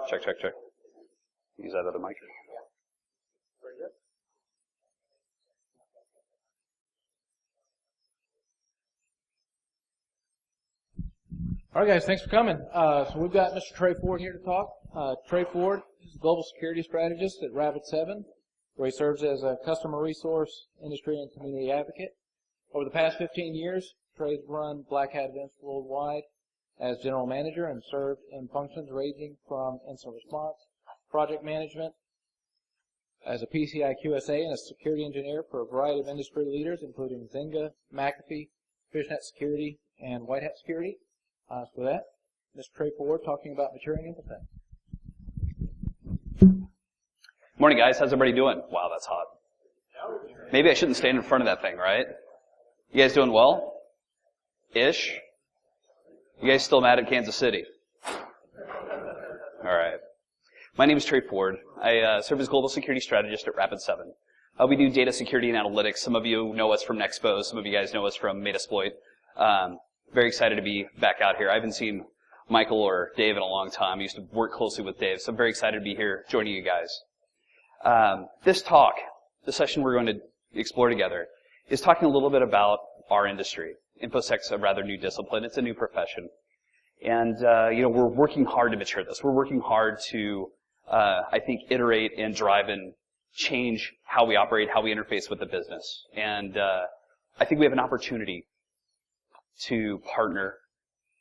Check, check, check. Use that other mic. All right, guys, thanks for coming. So we've got Mr. Trey Ford here to talk. Trey Ford is a global security strategist at Rapid7, where he serves as a customer resource, industry, and community advocate. Over the past 15 years, Trey's run Black Hat events worldwide as general manager and served in functions ranging from incident response, project management, as a PCI QSA and a security engineer for a variety of industry leaders, including Zynga, McAfee, Fishnet Security, and White Hat Security. For that, Mr. Trey Ford talking about maturing InfoSec. Morning, guys. How's everybody doing? Wow, that's hot. Maybe I shouldn't stand in front of that thing, right? You guys doing well? Ish? You guys still mad at Kansas City? All right. My name is Trey Ford. I serve as global security strategist at Rapid7. We do data security and analytics. Some of you know us from Nexpo. Some of you guys know us from Metasploit. Very excited to be back out here. I haven't seen Michael or Dave in a long time. I used to work closely with Dave, so I'm very excited to be here joining you guys. This talk, the session we're going to explore together, is talking a little bit about our industry. InfoSec's a rather new discipline. It's a new profession. And, we're working hard to mature this. We're working hard to, I think, iterate and drive and change how we operate, how we interface with the business. And I think we have an opportunity to partner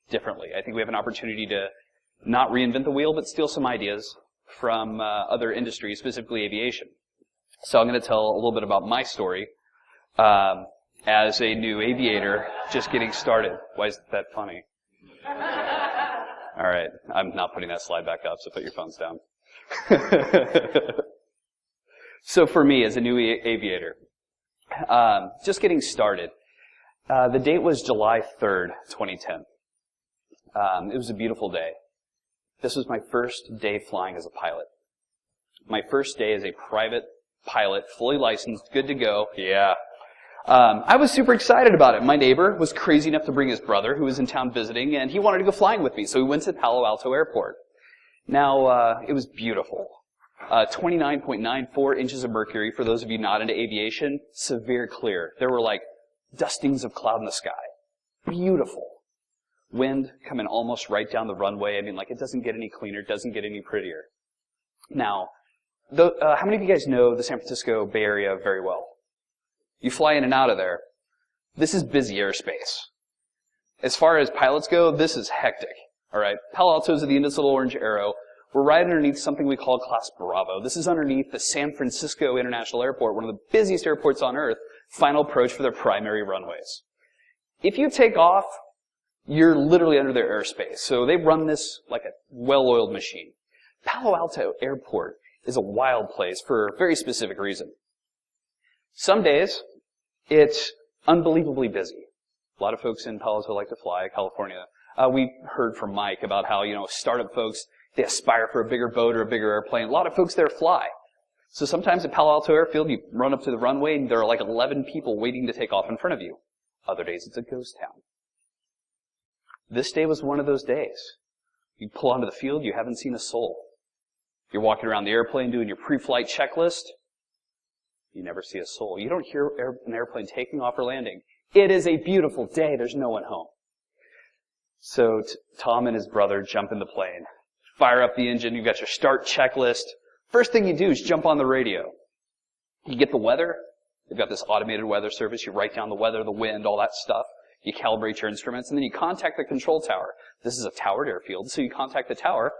differently. I think we have an opportunity to not reinvent the wheel, but steal some ideas from other industries, specifically aviation. So I'm going to tell a little bit about my story as a new aviator just getting started. Why is that funny? All right, I'm not putting that slide back up, so put your phones down. So for me, as a new aviator, just getting started, the date was July 3rd, 2010. It was a beautiful day. This was my first day flying as a pilot. My first day as a private pilot, fully licensed, good to go. Yeah. I was super excited about it. My neighbor was crazy enough to bring his brother, who was in town visiting, and he wanted to go flying with me. So we went to Palo Alto Airport. Now, it was beautiful. 29.94 inches of mercury. For those of you not into aviation, severe clear. There were like dustings of cloud in the sky. Beautiful. Wind coming almost right down the runway. I mean, like, it doesn't get any cleaner, it doesn't get any prettier. Now, how many of you guys know the San Francisco Bay Area very well? You fly in and out of there. This is busy airspace. As far as pilots go, this is hectic. All right, Palo Alto's at the end of this little orange arrow. We're right underneath something we call Class Bravo. This is underneath the San Francisco International Airport, one of the busiest airports on Earth, final approach for their primary runways. If you take off, you're literally under their airspace. So they run this like a well-oiled machine. Palo Alto Airport is a wild place for a very specific reason. Some days, it's unbelievably busy. A lot of folks in Palo Alto like to fly, California. We heard from Mike about how, startup folks, they aspire for a bigger boat or a bigger airplane. A lot of folks there fly. So sometimes at Palo Alto Airfield, you run up to the runway and there are like 11 people waiting to take off in front of you. Other days, it's a ghost town. This day was one of those days. You pull onto the field, you haven't seen a soul. You're walking around the airplane doing your pre-flight checklist. You never see a soul. You don't hear an airplane taking off or landing. It is a beautiful day. There's no one home. So Tom and his brother jump in the plane, fire up the engine. You've got your start checklist. First thing you do is jump on the radio. You get the weather. They've got this automated weather service. You write down the weather, the wind, all that stuff. You calibrate your instruments, and then you contact the control tower. This is a towered airfield, so you contact the tower,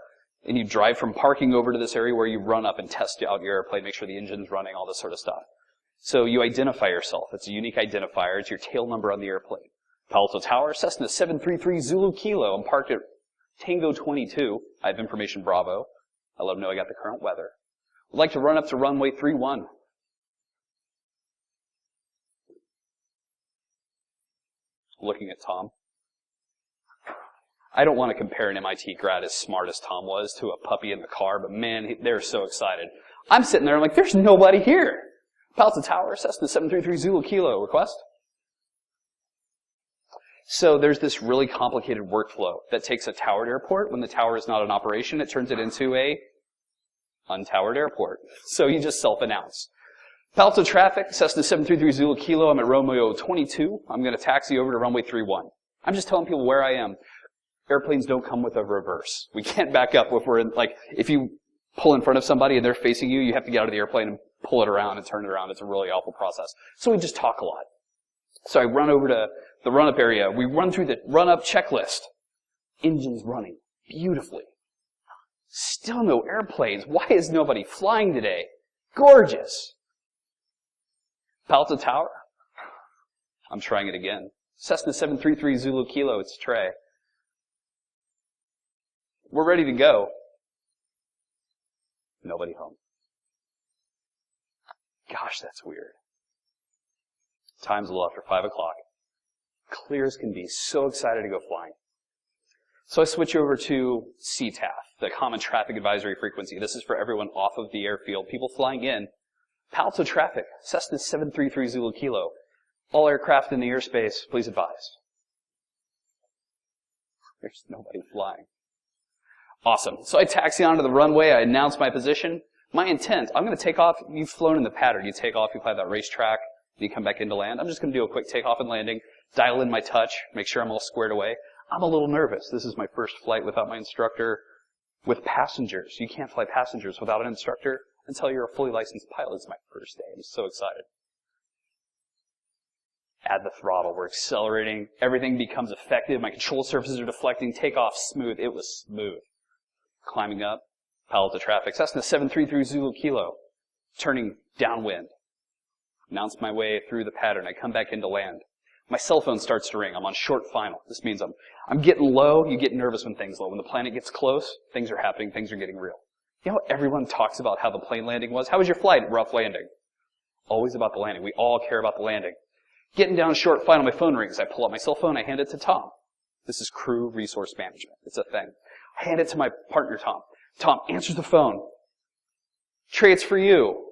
and you drive from parking over to this area where you run up and test out your airplane, make sure the engine's running, all this sort of stuff. So you identify yourself. It's a unique identifier. It's your tail number on the airplane. Palo Alto Tower, Cessna 733 Zulu Kilo. I'm parked at Tango 22. I have information Bravo. I let them know I got the current weather. I'd like to run up to runway 31. Looking at Tom. I don't want to compare an MIT grad as smart as Tom was to a puppy in the car, but man, they're so excited. I'm sitting there, I'm like, there's nobody here. Palo Alto Tower, Cessna 733 Zulu Kilo, request. So there's this really complicated workflow that takes a towered airport. When the tower is not in operation, it turns it into a untowered airport. So you just self-announce. Palo Alto traffic, Cessna 733 Zulu Kilo. I'm at Romeo 22. I'm going to taxi over to runway 31. I'm just telling people where I am. Airplanes don't come with a reverse. We can't back up if we're in, like, if you pull in front of somebody and they're facing you, you have to get out of the airplane and pull it around and turn it around. It's a really awful process. So we just talk a lot. So I run over to the run-up area. We run through the run-up checklist. Engines running beautifully. Still no airplanes. Why is nobody flying today? Gorgeous. Palo Alto Tower. I'm trying it again. Cessna 733 Zulu Kilo. It's Trey. We're ready to go. Nobody home. Gosh, that's weird. Time's a little after 5 o'clock. Clear as can be. So excited to go flying. So I switch over to CTAF, the Common Traffic Advisory Frequency. This is for everyone off of the airfield. People flying in. Palo Alto traffic, Cessna 733 Zulu Kilo. All aircraft in the airspace, please advise. There's nobody flying. Awesome. So I taxi onto the runway. I announce my position. My intent, I'm going to take off. You've flown in the pattern. You take off, you fly that racetrack, and you come back into land. I'm just going to do a quick takeoff and landing, dial in my touch, make sure I'm all squared away. I'm a little nervous. This is my first flight without my instructor, with passengers. You can't fly passengers without an instructor until you're a fully licensed pilot. It's my first day. I'm so excited. Add the throttle. We're accelerating. Everything becomes effective. My control surfaces are deflecting. Takeoff smooth. It was smooth. Climbing up. Palo Alto traffic. Cessna 733 Zulu Kilo. Turning downwind. Announce my way through the pattern. I come back into land. My cell phone starts to ring. I'm on short final. This means I'm getting low. You get nervous when things low. When the planet gets close, things are happening. Things are getting real. You know, everyone talks about how the plane landing was. How was your flight? Rough landing. Always about the landing. We all care about the landing. Getting down short final, my phone rings. I pull out my cell phone. I hand it to Tom. This is crew resource management. It's a thing. I hand it to my partner, Tom. Tom answers the phone. Trey, it's for you.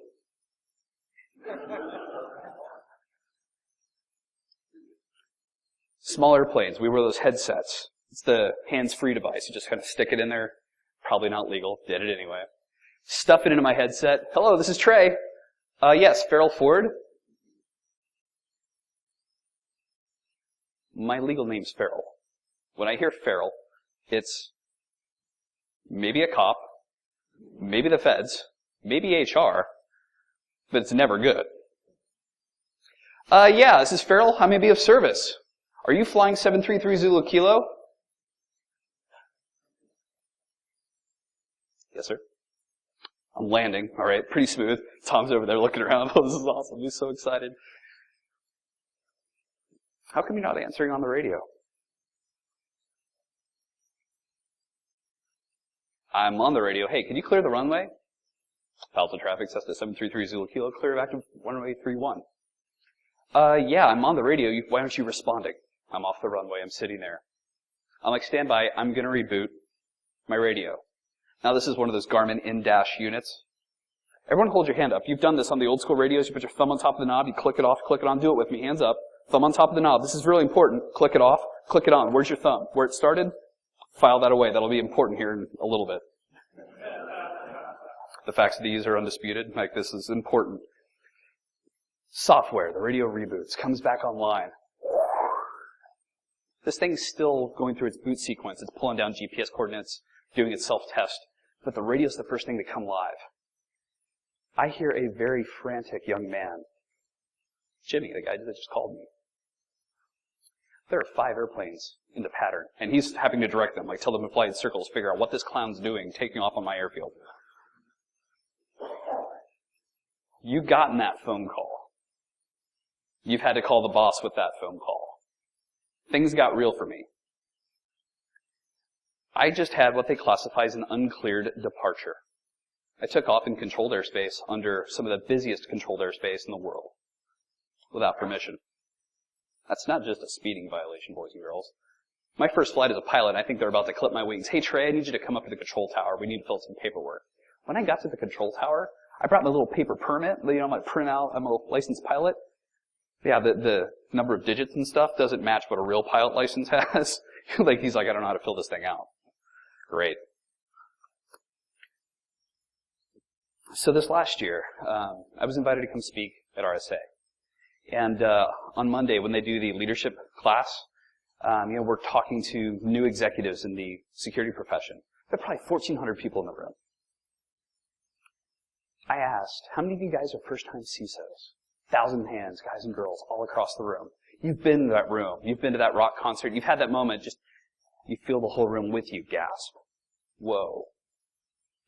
Small airplanes. We wear those headsets. It's the hands-free device. You just kind of stick it in there. Probably not legal. Did it anyway. Stuff it into my headset. Hello, this is Trey. Yes, Farrell Ford. My legal name's Farrell. When I hear Farrell, it's maybe a cop, maybe the feds, maybe HR, but it's never good. Yeah, this is Farrell. How may I be of service? Are you flying 733 Zulu Kilo? Yes, sir. I'm landing. All right, pretty smooth. Tom's over there looking around. Oh, this is awesome. He's so excited. How come you're not answering on the radio? I'm on the radio. Hey, can you clear the runway? Palo Alto traffic, Cessna 733 Zulu Kilo, clear of active runway 31. Yeah, I'm on the radio. Why aren't you responding? I'm off the runway. I'm sitting there. I'm like, stand by. I'm going to reboot my radio. Now, this is one of those Garmin in-dash units. Everyone hold your hand up. You've done this on the old school radios. You put your thumb on top of the knob. You click it off, click it on. Do it with me. Hands up. Thumb on top of the knob. This is really important. Click it off, click it on. Where's your thumb? Where it started? File that away. That'll be important here in a little bit. The facts of these are undisputed. Like, this is important. Software, the radio reboots, comes back online. This thing's still going through its boot sequence. It's pulling down GPS coordinates, doing its self-test. But the radio's the first thing to come live. I hear a very frantic young man. Jimmy, the guy that just called me. There are 5 airplanes in the pattern, and he's having to direct them, like tell them to fly in circles, figure out what this clown's doing, taking off on my airfield. You've gotten that phone call. You've had to call the boss with that phone call. Things got real for me. I just had what they classify as an uncleared departure. I took off in controlled airspace under some of the busiest controlled airspace in the world, without permission. That's not just a speeding violation, boys and girls. My first flight as a pilot, I think they're about to clip my wings. Hey, Trey, I need you to come up to the control tower. We need to fill some paperwork. When I got to the control tower, I brought my little paper permit. You know, I'm a licensed pilot. Yeah, the number of digits and stuff doesn't match what a real pilot license has. He's like, I don't know how to fill this thing out. Great. So this last year, I was invited to come speak at RSA. And on Monday, when they do the leadership class, we're talking to new executives in the security profession. There are probably 1,400 people in the room. I asked, how many of you guys are first-time CISOs? 1,000 hands, guys and girls, all across the room. You've been to that room. You've been to that rock concert. You've had that moment, just you feel the whole room with you gasp. Whoa.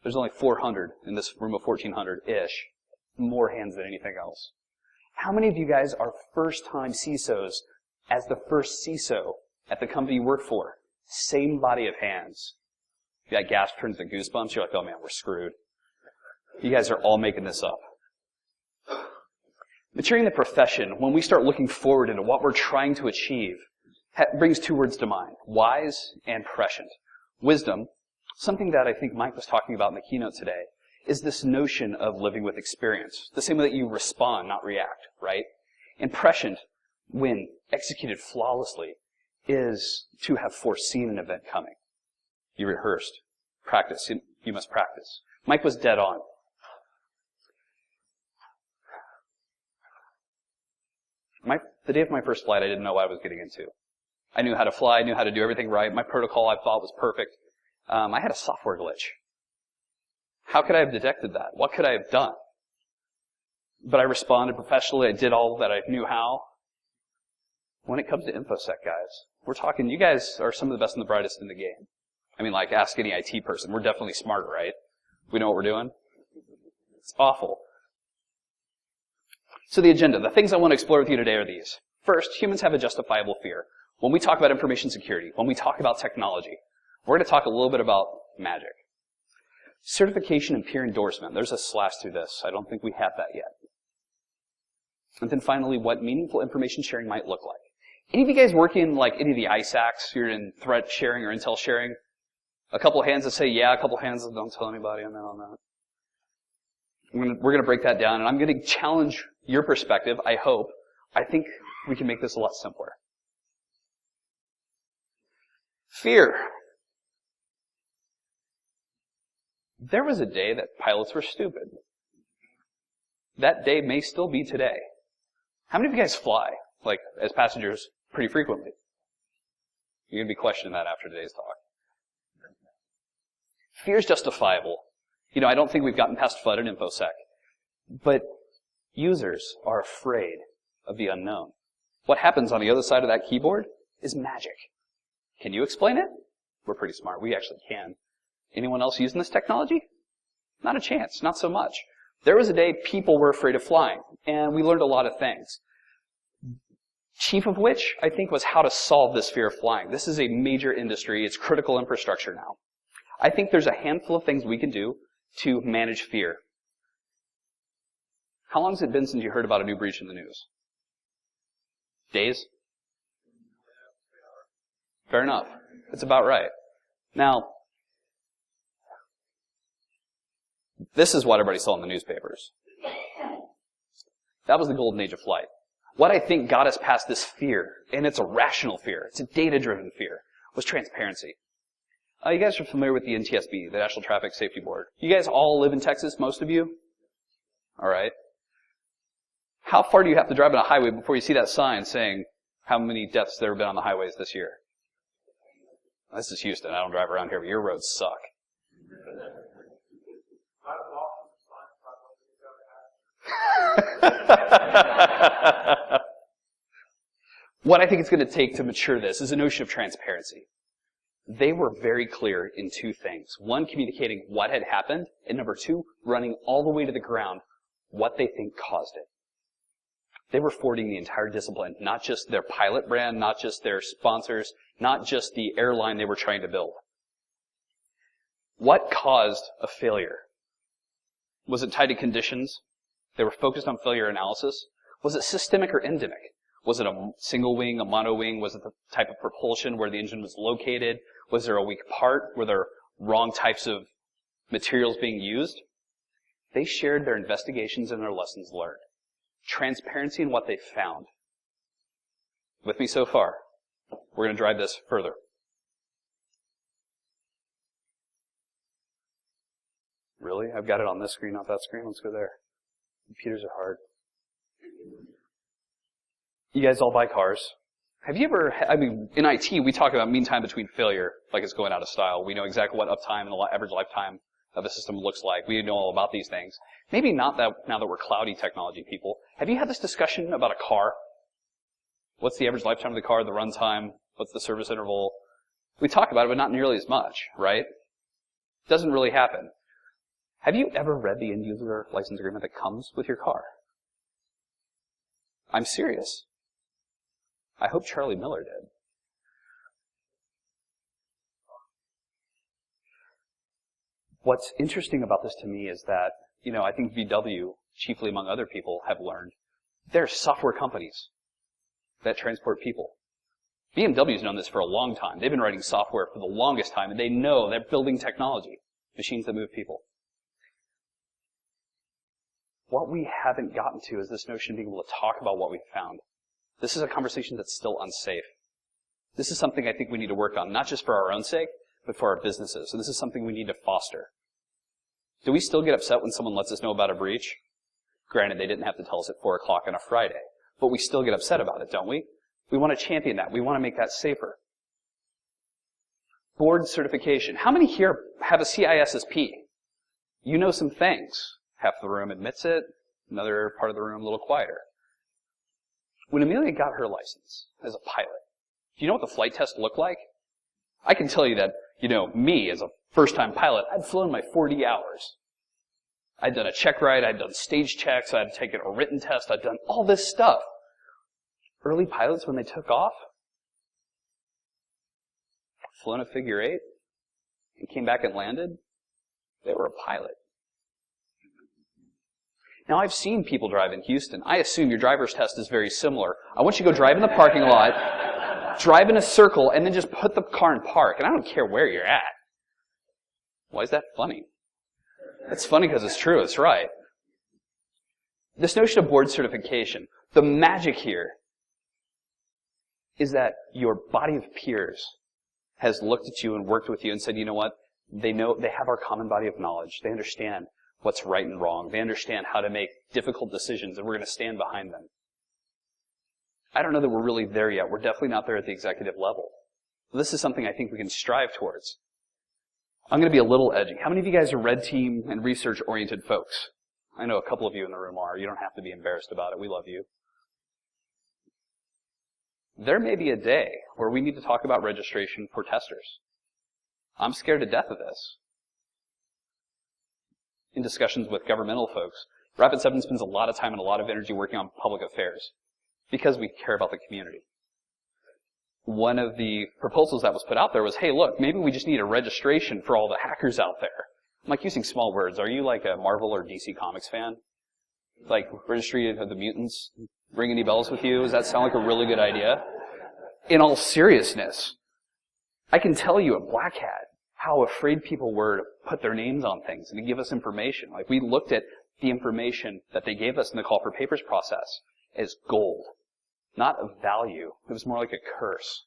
There's only 400 in this room of 1,400-ish. More hands than anything else. How many of you guys are first-time CISOs as the first CISO at the company you work for? Same body of hands. That gasp turns to goosebumps. You're like, oh man, we're screwed. You guys are all making this up. Maturing the profession, when we start looking forward into what we're trying to achieve, brings two words to mind, wise and prescient. Wisdom, something that I think Mike was talking about in the keynote today, is this notion of living with experience. The same way that you respond, not react, right? And prescient, when executed flawlessly, is to have foreseen an event coming. You rehearsed. Practice. You must practice. Mike was dead on. The day of my first flight, I didn't know what I was getting into. I knew how to fly. I knew how to do everything right. My protocol, I thought, was perfect. I had a software glitch. How could I have detected that? What could I have done? But I responded professionally. I did all that I knew how. When it comes to InfoSec, guys, we're talking, you guys are some of the best and the brightest in the game. I mean, like, ask any IT person. We're definitely smarter, right? We know what we're doing. It's awful. So the agenda, the things I want to explore with you today are these. First, humans have a justifiable fear. When we talk about information security, when we talk about technology, we're going to talk a little bit about magic. Certification and peer endorsement. There's a slash through this. I don't think we have that yet. And then finally, what meaningful information sharing might look like. Any of you guys work in like any of the ISACs? You're in threat sharing or intel sharing? A couple of hands that say yeah, a couple of hands that don't tell anybody on that. We're going to break that down, and I'm going to challenge your perspective, I hope. I think we can make this a lot simpler. Fear. There was a day that pilots were stupid. That day may still be today. How many of you guys fly, like, as passengers pretty frequently? You're going to be questioning that after today's talk. Fear is justifiable. I don't think we've gotten past FUD and InfoSec. But users are afraid of the unknown. What happens on the other side of that keyboard is magic. Can you explain it? We're pretty smart. We actually can. Anyone else using this technology? Not a chance. Not so much. There was a day people were afraid of flying, and we learned a lot of things. Chief of which, I think, was how to solve this fear of flying. This is a major industry. It's critical infrastructure now. I think there's a handful of things we can do to manage fear. How long has it been since you heard about a new breach in the news? Days? Fair enough. That's about right. Now, this is what everybody saw in the newspapers. That was the golden age of flight. What I think got us past this fear, and it's a rational fear, it's a data-driven fear, was transparency. You guys are familiar with the NTSB, the National Traffic Safety Board. You guys all live in Texas, most of you? All right. How far do you have to drive on a highway before you see that sign saying how many deaths there have been on the highways this year? This is Houston. I don't drive around here, but your roads suck. What I think it's going to take to mature this is a notion of transparency. They were very clear in two things. One, communicating what had happened, and number two, running all the way to the ground what they think caused it. They were forwarding the entire discipline, not just their pilot brand, not just their sponsors, not just the airline they were trying to build. What caused a failure? Was it tied to conditions? They were focused on failure analysis. Was it systemic or endemic? Was it a single wing, a mono wing? Was it the type of propulsion where the engine was located? Was there a weak part? Were there wrong types of materials being used? They shared their investigations and their lessons learned. Transparency in what they found With me so far? We're going to drive this further. Really? I've got it on this screen, not that screen. Let's go there. Computers are hard. You guys all buy cars. Have you ever, in IT, we talk about mean time between failure like it's going out of style. We know exactly what uptime and the average lifetime of a system looks like. We know all about these things. Maybe not that now that we're cloudy technology people. Have you had this discussion about a car? What's the average lifetime of the car, the runtime? What's the service interval? We talk about it, but not nearly as much, right? Doesn't really happen. Have you ever read the end user license agreement that comes with your car? I'm serious. I hope Charlie Miller did. What's interesting about this to me is that, I think VW, chiefly among other people, have learned they're software companies that transport people. BMW's known this for a long time. They've been writing software for the longest time, and they know they're building technology, machines that move people. What we haven't gotten to is this notion of being able to talk about what we've found. This is a conversation that's still unsafe. This is something I think we need to work on, not just for our own sake, but for our businesses. And this is something we need to foster. Do we still get upset when someone lets us know about a breach? Granted, they didn't have to tell us at 4 o'clock on a Friday, but we still get upset about it, don't we? We want to champion that. We want to make that safer. Board certification. How many here have a CISSP? You know some things. Half the room admits it, another part of the room a little quieter. When Amelia got her license as a pilot, do you know what the flight test looked like? I can tell you that, me as a first-time pilot, I'd flown my 40 hours. I'd done a check ride, I'd done stage checks, I'd taken a written test, I'd done all this stuff. Early pilots, when they took off, flown a figure 8, and came back and landed, they were a pilot. Now, I've seen people drive in Houston. I assume your driver's test is very similar. I want you to go drive in the parking lot, drive in a circle, and then just put the car in park. And I don't care where you're at. Why is that funny? It's funny because it's true. It's right. This notion of board certification, the magic here is that your body of peers has looked at you and worked with you and said, you know what? They have our common body of knowledge. They understand what's right and wrong. They understand how to make difficult decisions, and we're going to stand behind them. I don't know that we're really there yet. We're definitely not there at the executive level. This is something I think we can strive towards. I'm going to be a little edgy. How many of you guys are red team and research-oriented folks? I know a couple of you in the room are. You don't have to be embarrassed about it. We love you. There may be a day where we need to talk about registration for testers. I'm scared to death of this. In discussions with governmental folks, Rapid7 spends a lot of time and a lot of energy working on public affairs because we care about the community. One of the proposals that was put out there was, hey, look, maybe we just need a registration for all the hackers out there. I'm like using small words. Are you like a Marvel or DC Comics fan? Like Registry of the Mutants? Ring any bells with you? Does that sound like a really good idea? In all seriousness, I can tell you at Black Hat how afraid people were to put their names on things and to give us information. Like, we looked at the information that they gave us in the call for papers process as gold, not of value. It was more like a curse.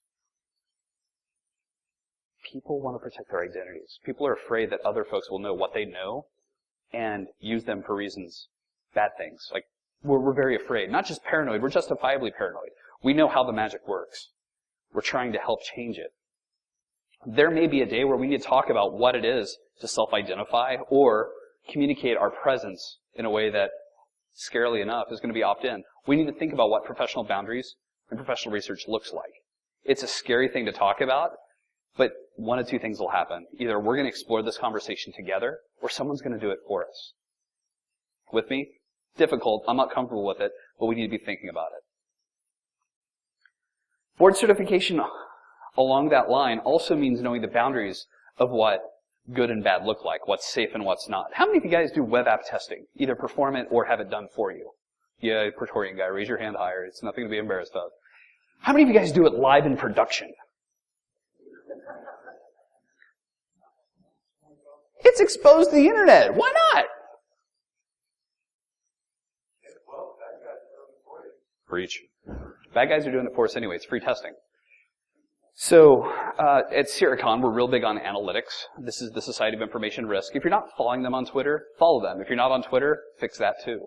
People want to protect their identities. People are afraid that other folks will know what they know and use them for reasons, bad things. Like, we're very afraid. Not just paranoid, we're justifiably paranoid. We know how the magic works. We're trying to help change it. There may be a day where we need to talk about what it is to self-identify or communicate our presence in a way that, scarily enough, is going to be opt-in. We need to think about what professional boundaries and professional research looks like. It's a scary thing to talk about, but one of two things will happen. Either we're going to explore this conversation together, or someone's going to do it for us. With me? Difficult. I'm not comfortable with it, but we need to be thinking about it. Board certification along that line also means knowing the boundaries of what good and bad look like, what's safe and what's not. How many of you guys do web app testing? Either perform it or have it done for you? Yeah, Praetorian guy, raise your hand higher. It's nothing to be embarrassed of. How many of you guys do it live in production? It's exposed to the internet. Why not? Preach. Bad guys are doing it for us anyway. It's free testing. So at HouSecCon, we're real big on analytics. This is the Society of Information Risk. If you're not following them on Twitter, follow them. If you're not on Twitter, fix that too.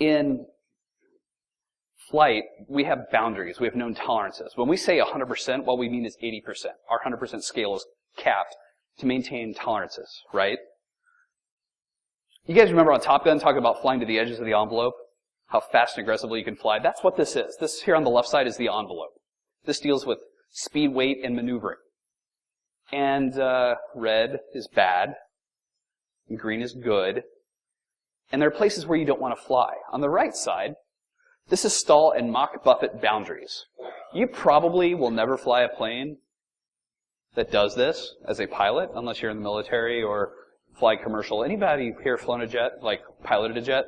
In flight, we have boundaries. We have known tolerances. When we say 100%, what we mean is 80%. Our 100% scale is capped to maintain tolerances, right? You guys remember on Top Gun talking about flying to the edges of the envelope? How fast and aggressively you can fly? That's what this is. This here on the left side is the envelope. This deals with speed, weight, and maneuvering. And red is bad, and green is good. And there are places where you don't want to fly. On the right side, this is stall and Mach Buffett boundaries. You probably will never fly a plane that does this as a pilot, unless you're in the military or fly commercial. Anybody here flown a jet, like piloted a jet?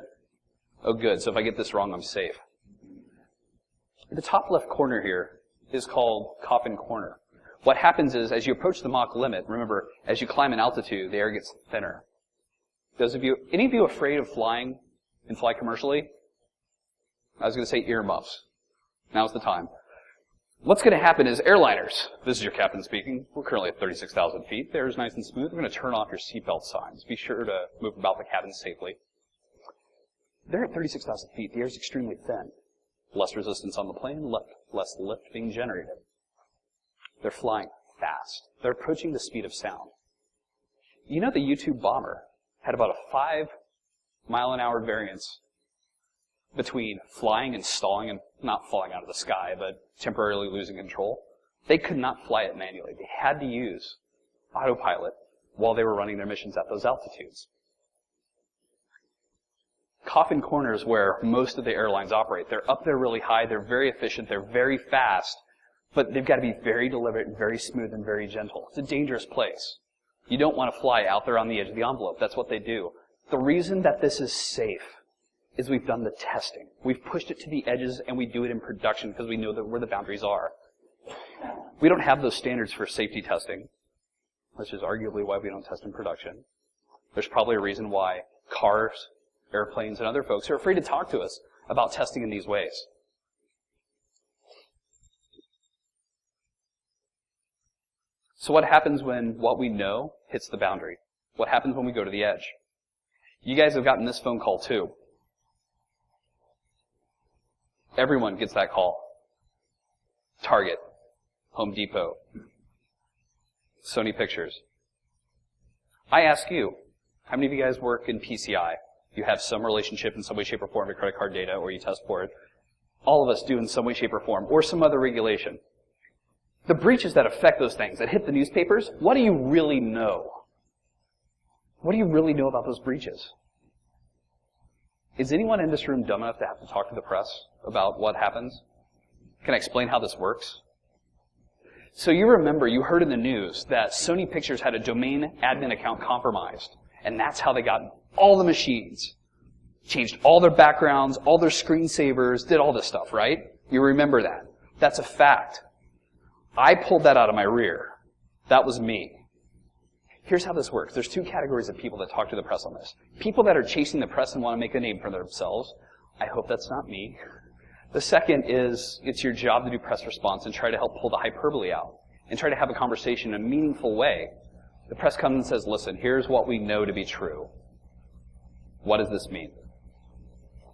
Oh, good. So if I get this wrong, I'm safe. The top left corner here is called coffin corner. What happens is, as you approach the Mach limit, remember, as you climb in altitude, the air gets thinner. Any of you afraid of flying and fly commercially? I was going to say earmuffs. Now's the time. What's going to happen is airliners, this is your captain speaking, we're currently at 36,000 feet, the air is nice and smooth, we're going to turn off your seatbelt signs. Be sure to move about the cabin safely. They're at 36,000 feet, the air is extremely thin. Less resistance on the plane, less lift being generated. They're flying fast. They're approaching the speed of sound. You know the U-2 bomber had about a 5-mile-an-hour variance between flying and stalling, and not falling out of the sky, but temporarily losing control. They could not fly it manually. They had to use autopilot while they were running their missions at those altitudes. Coffin corner is where most of the airlines operate. They're up there really high, they're very efficient, they're very fast, but they've got to be very deliberate and very smooth and very gentle. It's a dangerous place. You don't want to fly out there on the edge of the envelope. That's what they do. The reason that this is safe is we've done the testing. We've pushed it to the edges and we do it in production because we know that where the boundaries are. We don't have those standards for safety testing, which is arguably why we don't test in production. There's probably a reason why cars, airplanes, and other folks are afraid to talk to us about testing in these ways. So what happens when what we know hits the boundary? What happens when we go to the edge? You guys have gotten this phone call too. Everyone gets that call. Target, Home Depot, Sony Pictures. I ask you, how many of you guys work in PCI? You have some relationship in some way, shape, or form to credit card data, or you test for it. All of us do in some way, shape, or form, or some other regulation. The breaches that affect those things, that hit the newspapers, what do you really know? What do you really know about those breaches? Is anyone in this room dumb enough to have to talk to the press about what happens? Can I explain how this works? So you remember, you heard in the news that Sony Pictures had a domain admin account compromised, and that's how they got all the machines. Changed all their backgrounds, all their screensavers, did all this stuff, right? You remember that. That's a fact. I pulled that out of my rear. That was me. Here's how this works. There's two categories of people that talk to the press on this. People that are chasing the press and want to make a name for themselves. I hope that's not me. The second is, it's your job to do press response and try to help pull the hyperbole out and try to have a conversation in a meaningful way. The press comes and says, listen, here's what we know to be true. What does this mean?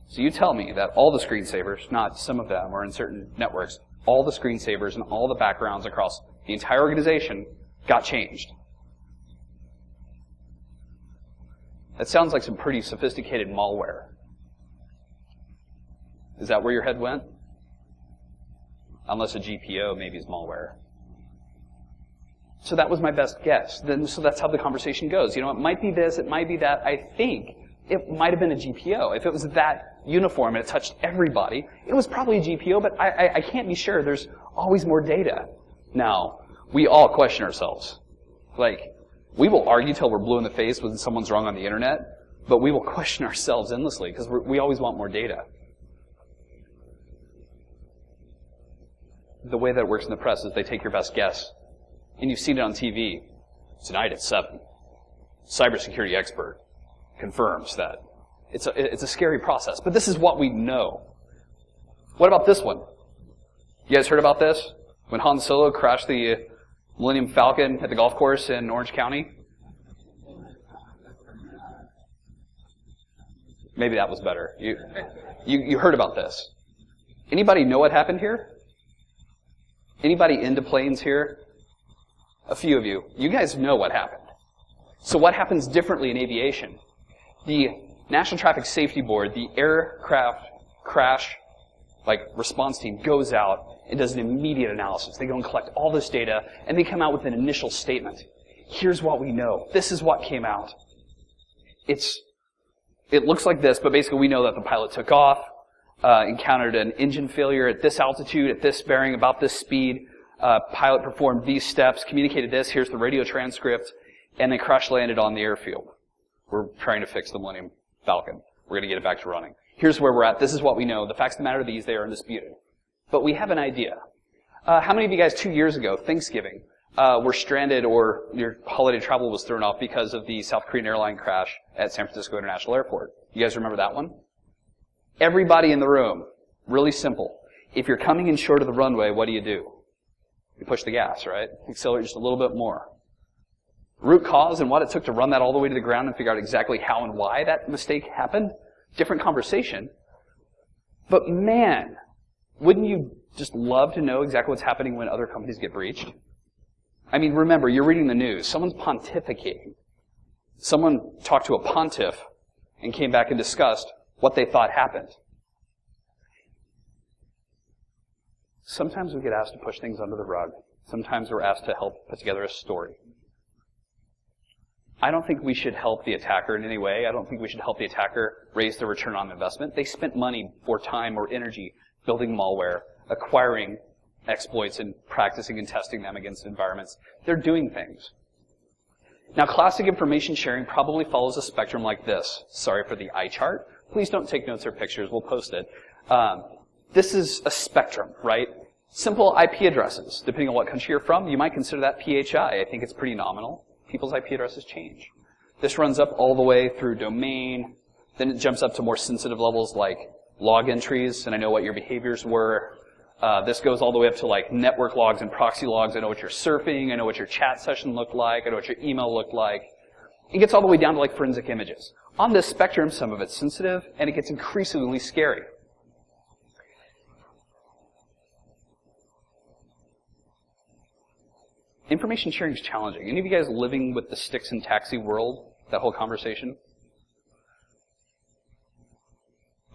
So you tell me that all the screensavers, not some of them or in certain networks, all the screensavers and all the backgrounds across the entire organization got changed. That sounds like some pretty sophisticated malware. Is that where your head went? Unless a GPO maybe is malware. So that was my best guess. So that's how the conversation goes. You know, it might be this, it might be that. I think it might have been a GPO. If it was that uniform and it touched everybody, it was probably a GPO, but I can't be sure. There's always more data. Now, we all question ourselves. Like, we will argue till we're blue in the face when someone's wrong on the internet, but we will question ourselves endlessly because we always want more data. The way that it works in the press is they take your best guess, and you've seen it on TV. Tonight at 7, cybersecurity expert confirms that. It's a scary process, but this is what we know. What about this one? You guys heard about this? When Han Solo crashed the Millennium Falcon at the golf course in Orange County? Maybe that was better. You heard about this. Anybody know what happened here? Anybody into planes here? A few of you. You guys know what happened. So what happens differently in aviation? The National Traffic Safety Board, the aircraft crash response team goes out and does an immediate analysis. They go and collect all this data, and they come out with an initial statement. Here's what we know. This is what came out. It looks like this, but basically we know that the pilot took off, encountered an engine failure at this altitude, at this bearing, about this speed. Pilot performed these steps, communicated this. Here's the radio transcript, and then crash landed on the airfield. We're trying to fix the Millennium Falcon. We're going to get it back to running. Here's where we're at. This is what we know. The facts of the matter are these. They are undisputed. But we have an idea. How many of you guys 2 years ago, Thanksgiving, were stranded or your holiday travel was thrown off because of the South Korean airline crash at San Francisco International Airport? You guys remember that one? Everybody in the room. Really simple. If you're coming in short of the runway, what do? You push the gas, right? Accelerate just a little bit more. Root cause and what it took to run that all the way to the ground and figure out exactly how and why that mistake happened? Different conversation. But man, wouldn't you just love to know exactly what's happening when other companies get breached? I mean, remember, you're reading the news. Someone's pontificating. Someone talked to a pontiff and came back and discussed what they thought happened. Sometimes we get asked to push things under the rug. Sometimes we're asked to help put together a story. I don't think we should help the attacker in any way. I don't think we should help the attacker raise their return on investment. They spent money or time or energy building malware, acquiring exploits, and practicing and testing them against environments. They're doing things. Now, classic information sharing probably follows a spectrum like this. Sorry for the eye chart. Please don't take notes or pictures. We'll post it. This is a spectrum, right? Simple IP addresses. Depending on what country you're from, you might consider that PHI. I think it's pretty nominal. People's IP addresses change. This runs up all the way through domain. Then it jumps up to more sensitive levels like log entries, and I know what your behaviors were. This goes all the way up to network logs and proxy logs. I know what you're surfing. I know what your chat session looked like. I know what your email looked like. It gets all the way down to forensic images. On this spectrum, some of it's sensitive, and it gets increasingly scary. Information sharing is challenging. Any of you guys living with the sticks and taxi world, that whole conversation?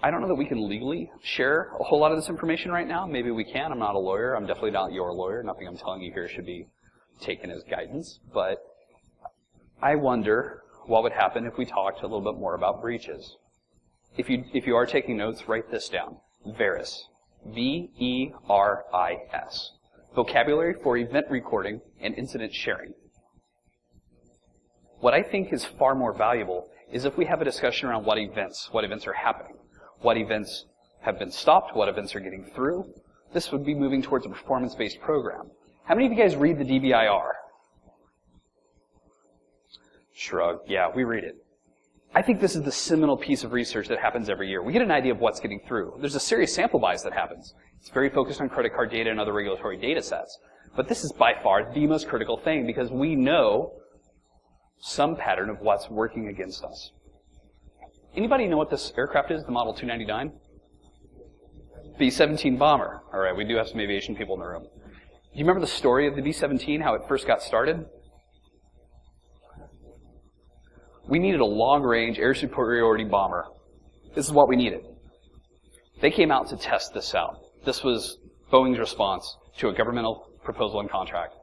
I don't know that we can legally share a whole lot of this information right now. Maybe we can. I'm not a lawyer. I'm definitely not your lawyer. Nothing I'm telling you here should be taken as guidance. But I wonder what would happen if we talked a little bit more about breaches. If you are taking notes, write this down. VERIS. V-E-R-I-S. Vocabulary for event recording and incident sharing. What I think is far more valuable is if we have a discussion around what events are happening, what events have been stopped, what events are getting through. This would be moving towards a performance-based program. How many of you guys read the DBIR? Shrug. Yeah, we read it. I think this is the seminal piece of research that happens every year. We get an idea of what's getting through. There's a serious sample bias that happens. It's very focused on credit card data and other regulatory data sets. But this is by far the most critical thing because we know some pattern of what's working against us. Anybody know what this aircraft is, the Model 299? B-17 bomber. All right, we do have some aviation people in the room. Do you remember the story of the B-17, how it first got started? We needed a long-range air superiority bomber. This is what we needed. They came out to test this out. This was Boeing's response to a governmental proposal and contract.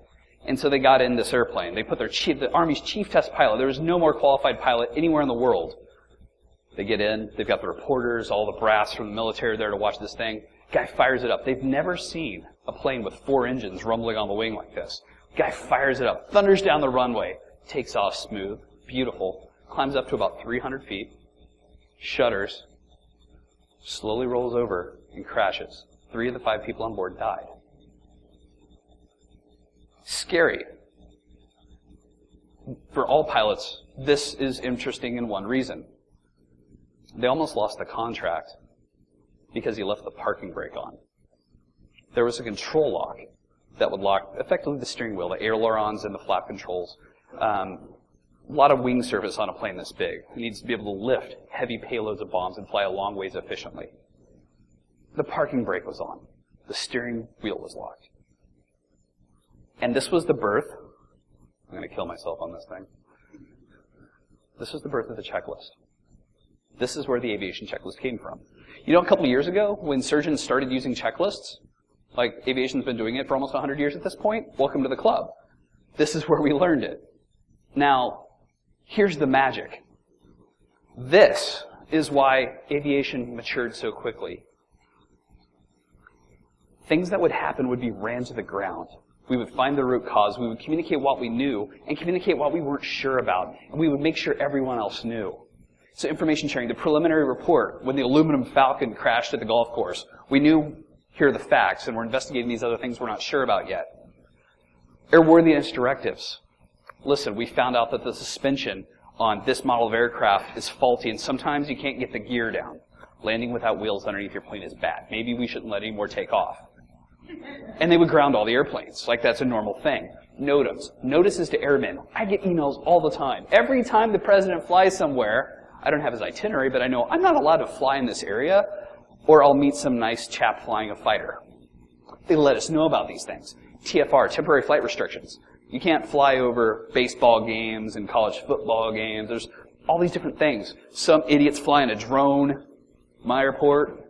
And so they got in this airplane. They put the Army's chief test pilot. There was no more qualified pilot anywhere in the world. They get in. They've got the reporters, all the brass from the military there to watch this thing. Guy fires it up. They've never seen a plane with 4 engines rumbling on the wing like this. Guy fires it up, thunders down the runway, takes off smooth, beautiful, climbs up to about 300 feet, shudders, slowly rolls over, and crashes. 3 of the 5 people on board died. Scary. For all pilots, this is interesting in one reason. They almost lost the contract because he left the parking brake on. There was a control lock that would lock effectively the steering wheel, the ailerons and the flap controls. A lot of wing surface on a plane this big. It needs to be able to lift heavy payloads of bombs and fly a long ways efficiently. The parking brake was on. The steering wheel was locked. And this was the birth. I'm going to kill myself on this thing. This was the birth of the checklist. This is where the aviation checklist came from. You know, a couple of years ago, when surgeons started using checklists, like aviation's been doing it for almost 100 years at this point, welcome to the club. This is where we learned it. Now, here's the magic. This is why aviation matured so quickly. Things that would happen would be ran to the ground. We would find the root cause, we would communicate what we knew, and communicate what we weren't sure about, and we would make sure everyone else knew. So information sharing, the preliminary report, when the aluminum Falcon crashed at the golf course, we knew, here are the facts, and we're investigating these other things we're not sure about yet. Airworthiness directives. Listen, we found out that the suspension on this model of aircraft is faulty, and sometimes you can't get the gear down. Landing without wheels underneath your plane is bad. Maybe we shouldn't let any more take off. And they would ground all the airplanes, like that's a normal thing. NOTAMs, notices to airmen. I get emails all the time. Every time the president flies somewhere, I don't have his itinerary, but I know I'm not allowed to fly in this area, or I'll meet some nice chap flying a fighter. They let us know about these things. TFR, temporary flight restrictions. You can't fly over baseball games and college football games. There's all these different things. Some idiots flying a drone, my airport.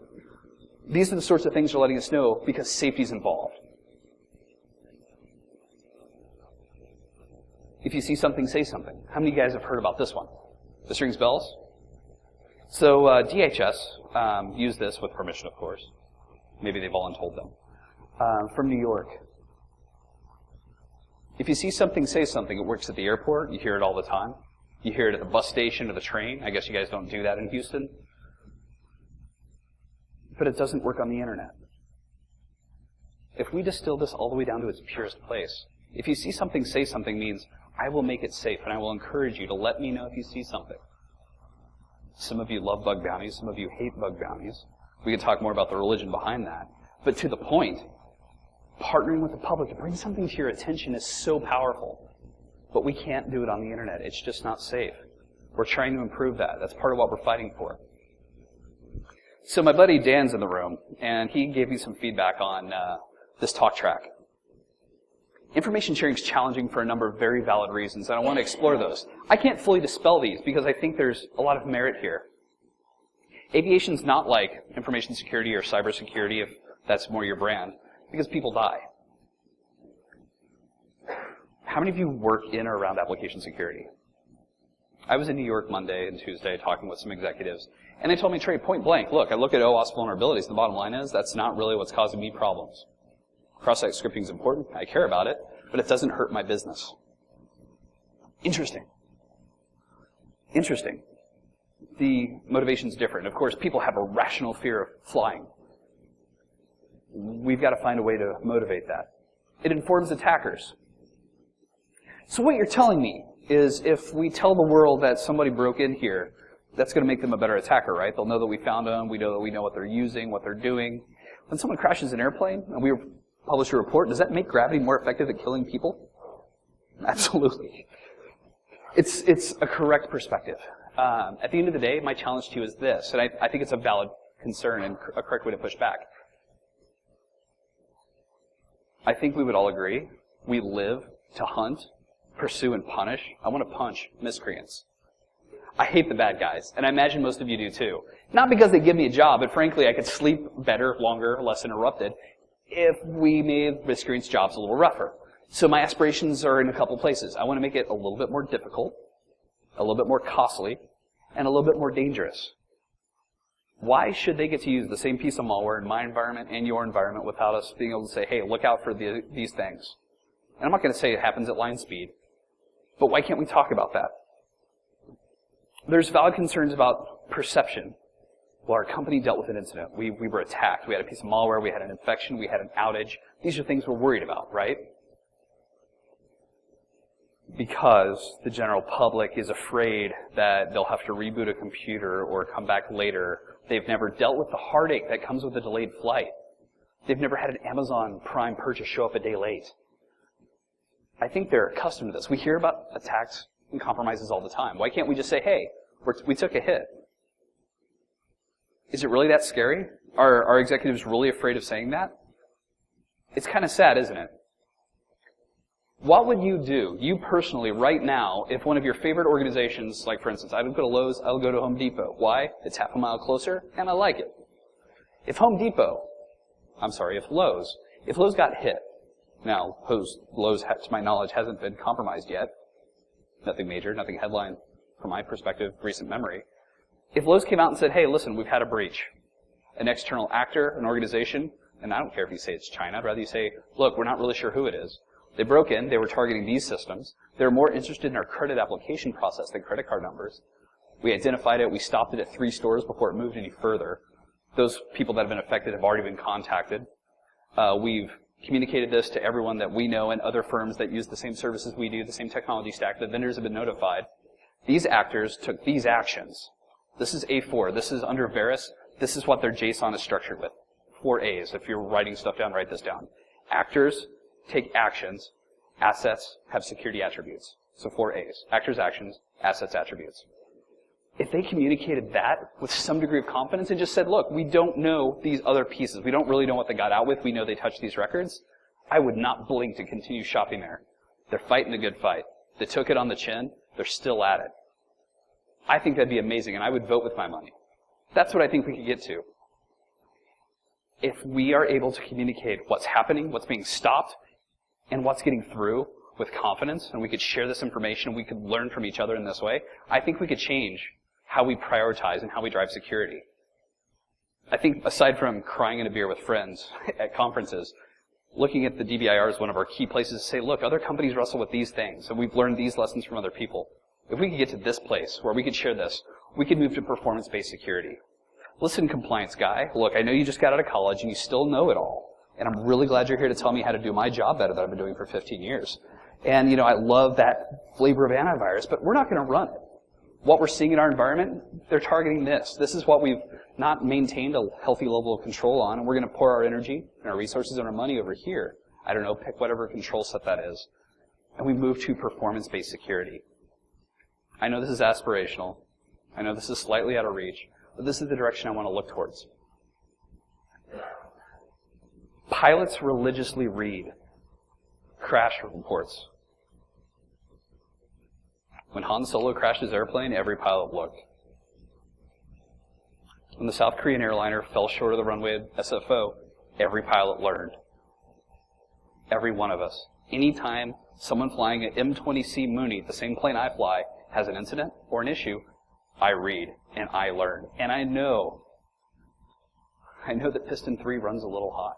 These are the sorts of things they're letting us know because safety's involved. If you see something, say something. How many of you guys have heard about this one? This rings bells? So DHS used this with permission, of course. Maybe they've all told them. From New York. If you see something, say something. It works at the airport. You hear it all the time. You hear it at the bus station or the train. I guess you guys don't do that in Houston. But it doesn't work on the internet. If we distill this all the way down to its purest place, if you see something, say something means I will make it safe and I will encourage you to let me know if you see something. Some of you love bug bounties, some of you hate bug bounties. We can talk more about the religion behind that. But to the point, partnering with the public to bring something to your attention is so powerful. But we can't do it on the internet. It's just not safe. We're trying to improve that. That's part of what we're fighting for. So my buddy Dan's in the room, and he gave me some feedback on this talk track. Information sharing is challenging for a number of very valid reasons, and I want to explore those. I can't fully dispel these because I think there's a lot of merit here. Aviation's not like information security or cybersecurity, if that's more your brand, because people die. How many of you work in or around application security? I was in New York Monday and Tuesday talking with some executives, and they told me, Trey, point blank, look, I look at OWASP vulnerabilities, the bottom line is that's not really what's causing me problems. Cross-site scripting is important, I care about it, but it doesn't hurt my business. Interesting. Interesting. The motivation's different. Of course, people have a rational fear of flying. We've got to find a way to motivate that. It informs attackers. So what you're telling me is if we tell the world that somebody broke in here, that's going to make them a better attacker, right? They'll know that we found them, we know what they're using, what they're doing. When someone crashes an airplane and we publish a report, does that make gravity more effective at killing people? Absolutely. It's a correct perspective. At the end of the day, my challenge to you is this, and I think it's a valid concern and a correct way to push back. I think we would all agree we live to hunt, pursue, and punish. I want to punch miscreants. I hate the bad guys, and I imagine most of you do too. Not because they give me a job, but frankly, I could sleep better, longer, less interrupted if we made miscreants' jobs a little rougher. So my aspirations are in a couple places. I want to make it a little bit more difficult, a little bit more costly, and a little bit more dangerous. Why should they get to use the same piece of malware in my environment and your environment without us being able to say, hey, look out for these things? And I'm not going to say it happens at line speed, but why can't we talk about that? There's valid concerns about perception. Well, our company dealt with an incident. We were attacked. We had a piece of malware. We had an infection. We had an outage. These are things we're worried about, right? because the general public is afraid that they'll have to reboot a computer or come back later. They've never dealt with the heartache that comes with a delayed flight. They've never had an Amazon Prime purchase show up a day late. I think they're accustomed to this. We hear about attacks and compromises all the time. Why can't we just say, hey, we took a hit? Is it really that scary? Are our executives really afraid of saying that? It's kind of sad, isn't it? What would you do, you personally, right now, if one of your favorite organizations, like for instance, I would go to Lowe's, I would go to Home Depot. Why? It's half a mile closer, and I like it. If Lowe's got hit, now, Lowe's, to my knowledge, hasn't been compromised yet. Nothing major, nothing headline, from my perspective, recent memory. If Lowe's came out and said, hey, listen, we've had a breach, an external actor, an organization, and I don't care if you say it's China, I'd rather you say, look, we're not really sure who it is. They broke in, they were targeting these systems. They were more interested in our credit application process than credit card numbers. We identified it, we stopped it at 3 stores before it moved any further. Those people that have been affected have already been contacted. We've communicated this to everyone that we know and other firms that use the same services we do, the same technology stack. The vendors have been notified. These actors took these actions. This is A4. This is under Verus. This is what their JSON is structured with. 4 A's. If you're writing stuff down, write this down. Actors take actions. Assets have security attributes. So 4 A's. Actors, actions, assets, attributes. If they communicated that with some degree of confidence and just said, look, we don't know these other pieces. We don't really know what they got out with. We know they touched these records. I would not blink to continue shopping there. They're fighting a good fight. They took it on the chin. They're still at it. I think that'd be amazing, and I would vote with my money. That's what I think we could get to. If we are able to communicate what's happening, what's being stopped, and what's getting through with confidence, and we could share this information, and we could learn from each other in this way, I think we could change how we prioritize and how we drive security. I think aside from crying in a beer with friends at conferences, looking at the DBIR is one of our key places to say, look, other companies wrestle with these things, and we've learned these lessons from other people. If we could get to this place where we could share this, we could move to performance-based security. Listen, compliance guy, look, I know you just got out of college and you still know it all. And I'm really glad you're here to tell me how to do my job better that I've been doing for 15 years. And, I love that flavor of antivirus, but we're not going to run it. What we're seeing in our environment, they're targeting this. This is what we've not maintained a healthy level of control on, and we're going to pour our energy and our resources and our money over here. I don't know, pick whatever control set that is. And we move to performance-based security. I know this is aspirational. I know this is slightly out of reach, but this is the direction I want to look towards. Pilots religiously read crash reports. When Han Solo crashed his airplane, every pilot looked. When the South Korean airliner fell short of the runway at SFO, every pilot learned. Every one of us. Anytime someone flying an M-20C Mooney, the same plane I fly, has an incident or an issue, I read and I learn. And I know that piston 3 runs a little hot.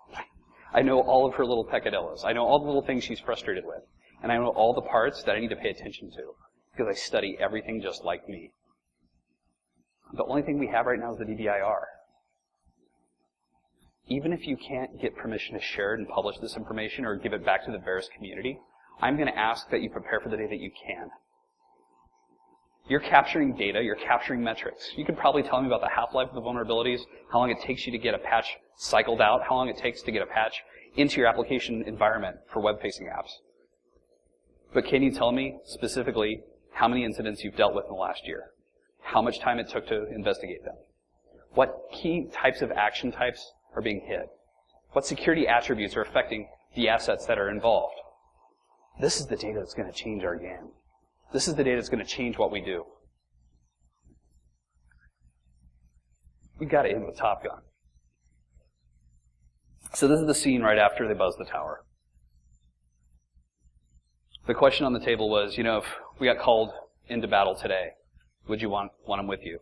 I know all of her little peccadillos. I know all the little things she's frustrated with. And I know all the parts that I need to pay attention to because I study everything just like me. The only thing we have right now is the DBIR. Even if you can't get permission to share and publish this information or give it back to the Verus community, I'm going to ask that you prepare for the day that you can. You're capturing data, you're capturing metrics. You could probably tell me about the half-life of the vulnerabilities, how long it takes you to get a patch cycled out, how long it takes to get a patch into your application environment for web-facing apps. But can you tell me specifically how many incidents you've dealt with in the last year? How much time it took to investigate them? What key types of action types are being hit? What security attributes are affecting the assets that are involved? This is the data that's going to change our game. This is the data that's going to change what we do. We've got to end with Top Gun. So this is the scene right after they buzz the tower. The question on the table was, if we got called into battle today, would you want them with you?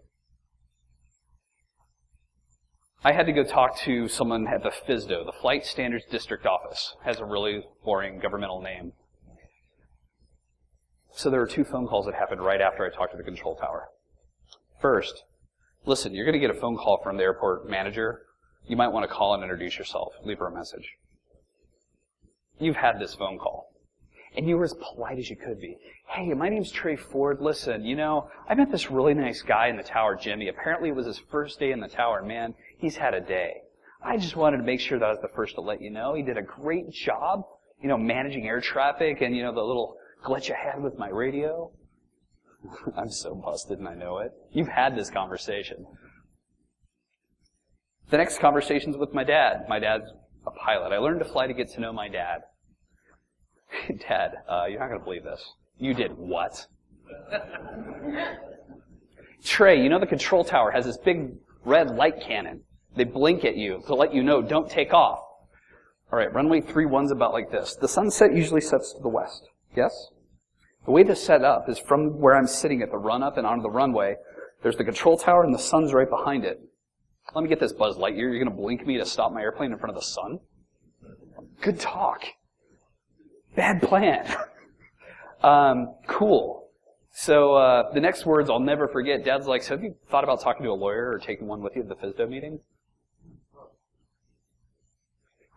I had to go talk to someone at the FSDO, the Flight Standards District Office. It has a really boring governmental name. So there were 2 phone calls that happened right after I talked to the control tower. First, listen, you're going to get a phone call from the airport manager. You might want to call and introduce yourself. Leave her a message. You've had this phone call. And you were as polite as you could be. Hey, my name's Trey Ford. Listen, I met this really nice guy in the tower, Jimmy. Apparently it was his first day in the tower. Man, he's had a day. I just wanted to make sure that I was the first to let you know. He did a great job, managing air traffic and, the little glitch I had with my radio. I'm so busted and I know it. You've had this conversation. The next conversation's with my dad. My dad's a pilot. I learned to fly to get to know my dad. Dad, you're not going to believe this. You did what? Trey, the control tower has this big red light cannon. They blink at you to let you know, don't take off. All right, runway 31's about like this. The sunset usually sets to the west. Yes? The way this set up is from where I'm sitting at the run-up and onto the runway, there's the control tower and the sun's right behind it. Let me get this, Buzz Lightyear. You're going to blink me to stop my airplane in front of the sun? Good talk. Bad plan. Cool. So the next words I'll never forget. Dad's like, so have you thought about talking to a lawyer or taking one with you at the FSDO meeting?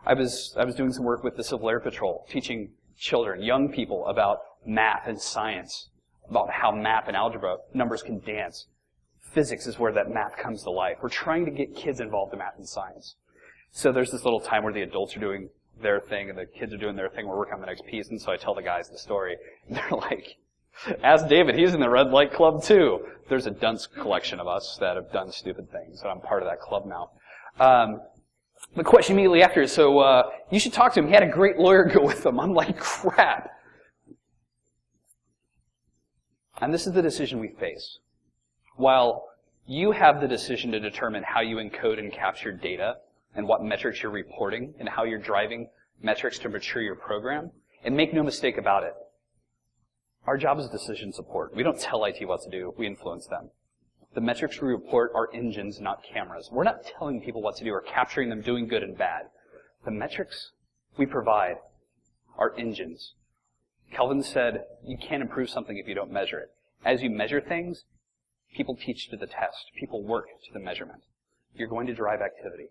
I was doing some work with the Civil Air Patrol, teaching children, young people, about math and science, about how math and algebra, numbers can dance. Physics is where that math comes to life. We're trying to get kids involved in math and science. So there's this little time where the adults are doing their thing and the kids are doing their thing. We're working on the next piece, and so I tell the guys the story. And they're like, ask David, he's in the Red Light Club too. There's a dunce collection of us that have done stupid things, and I'm part of that club now. The question immediately after is, so you should talk to him. He had a great lawyer go with him. I'm like, crap. And this is the decision we face. While you have the decision to determine how you encode and capture data and what metrics you're reporting and how you're driving metrics to mature your program, and make no mistake about it, our job is decision support. We don't tell IT what to do. We influence them. The metrics we report are engines, not cameras. We're not telling people what to do or capturing them doing good and bad. The metrics we provide are engines. Kelvin said, you can't improve something if you don't measure it. As you measure things, people teach to the test. People work to the measurement. You're going to drive activity.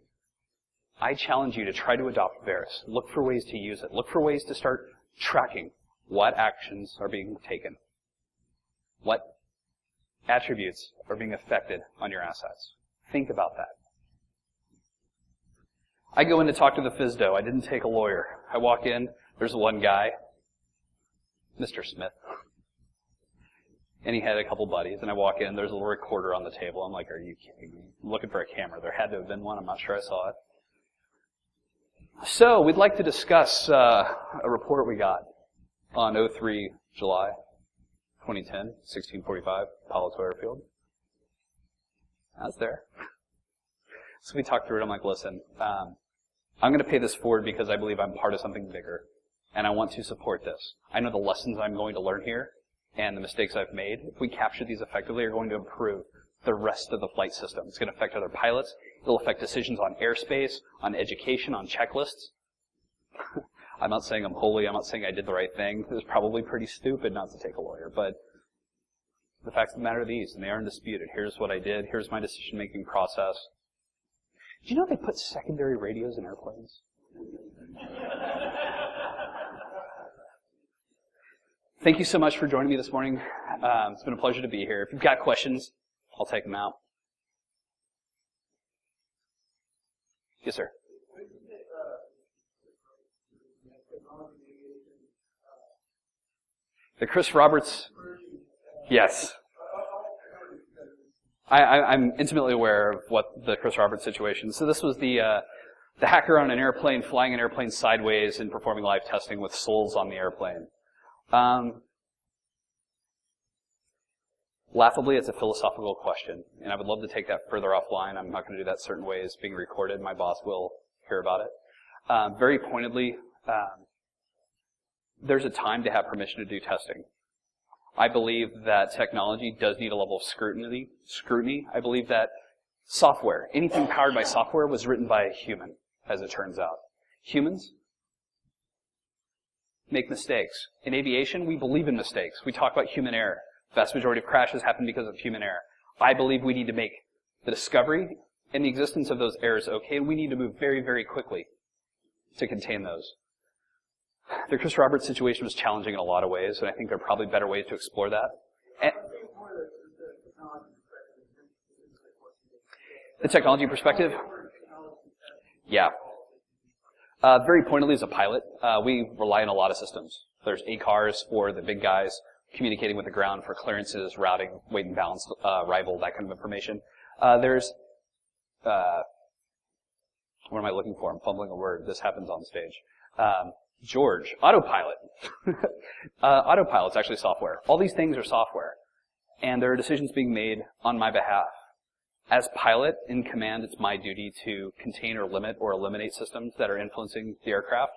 I challenge you to try to adopt Varus. Look for ways to use it. Look for ways to start tracking what actions are being taken. What attributes are being affected on your assets. Think about that. I go in to talk to the FSDO. I didn't take a lawyer. I walk in. There's one guy, Mr. Smith. And he had a couple buddies, and I walk in, there's a little recorder on the table. I'm like, are you kidding me? I'm looking for a camera. There had to have been one. I'm not sure I saw it. So, we'd like to discuss a report we got on 03 July 2010, 1645, Palo Alto Airfield. That's there. So we talked through it. I'm like, listen, I'm going to pay this forward because I believe I'm part of something bigger, and I want to support this. I know the lessons I'm going to learn here and the mistakes I've made, if we capture these effectively, are going to improve the rest of the flight system. It's going to affect other pilots. It'll affect decisions on airspace, on education, on checklists. I'm not saying I'm holy. I'm not saying I did the right thing. It was probably pretty stupid not to take a lawyer, but the facts of the matter are these, and they aren't disputed. Here's what I did. Here's my decision-making process. Did you know they put secondary radios in airplanes? Thank you so much for joining me this morning. It's been a pleasure to be here. If you've got questions, I'll take them out. Yes, sir. The Chris Roberts, yes. I'm intimately aware of what the Chris Roberts situation. So this was the hacker on an airplane, flying an airplane sideways and performing live testing with souls on the airplane. Laughably, it's a philosophical question, and I would love to take that further offline. I'm not going to do that certain ways. Being recorded, my boss will hear about it. Very pointedly, there's a time to have permission to do testing. I believe that technology does need a level of scrutiny. I believe that software, anything powered by software, was written by a human, as it turns out. Humans make mistakes. In aviation, we believe in mistakes. We talk about human error. The vast majority of crashes happen because of human error. I believe we need to make the discovery and the existence of those errors okay, and we need to move very, very quickly to contain those. The Chris Roberts situation was challenging in a lot of ways, and I think there are probably better ways to explore that. And the technology perspective? Yeah. Very pointedly, as a pilot, we rely on a lot of systems. There's ACARs for the big guys, communicating with the ground for clearances, routing, weight and balance, arrival, that kind of information. There's, what am I looking for? I'm fumbling a word. This happens on stage. George, autopilot. Autopilot's actually software. All these things are software. And there are decisions being made on my behalf. As pilot in command, it's my duty to contain or limit or eliminate systems that are influencing the aircraft.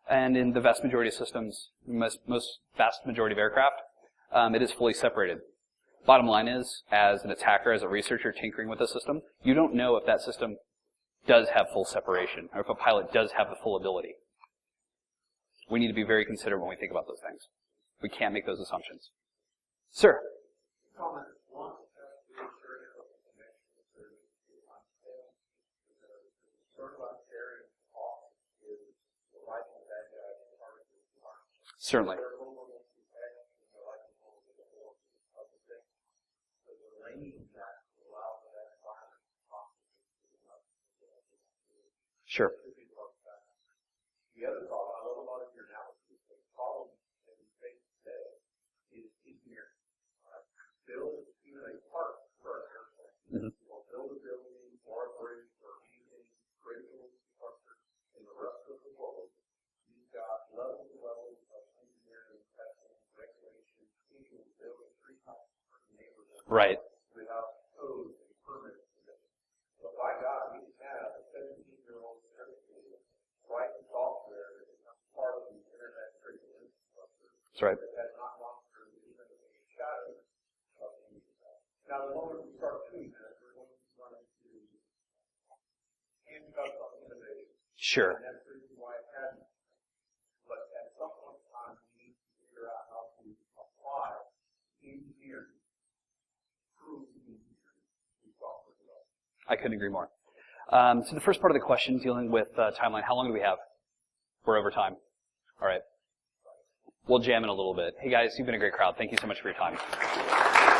And in the vast majority of systems, most vast majority of aircraft, it is fully separated. Bottom line is, as an attacker, as a researcher tinkering with a system, you don't know if that system does have full separation, or if a pilot does have the full ability. We need to be very considerate when we think about those things. We can't make those assumptions. Sir? Certainly. Sure. The other problem, I love a lot of your analysis, the problem that we face today is engineering. Build even a part for an airplane. Or build a building or a bridge or anything critical infrastructure in the rest of the world. You've got levels and levels of engineering, testing, regulation, people building tree houses for neighborhoods. Right. Without codes and permits. But by God, we can have a 17-year-old write the software that becomes part of the internet critical infrastructure. That's right. That has not gone through even the shadow of any of that. Now, the moment we start doing that, we're going to run into handcuffs on innovation. Sure. And that's the reason why it hasn't. But at some point in time, we need to figure out how to apply engineering, true engineering, to software development. I couldn't agree more. So the first part of the question, dealing with timeline, how long do we have? We're over time. All right. We'll jam in a little bit. Hey guys, you've been a great crowd. Thank you so much for your time.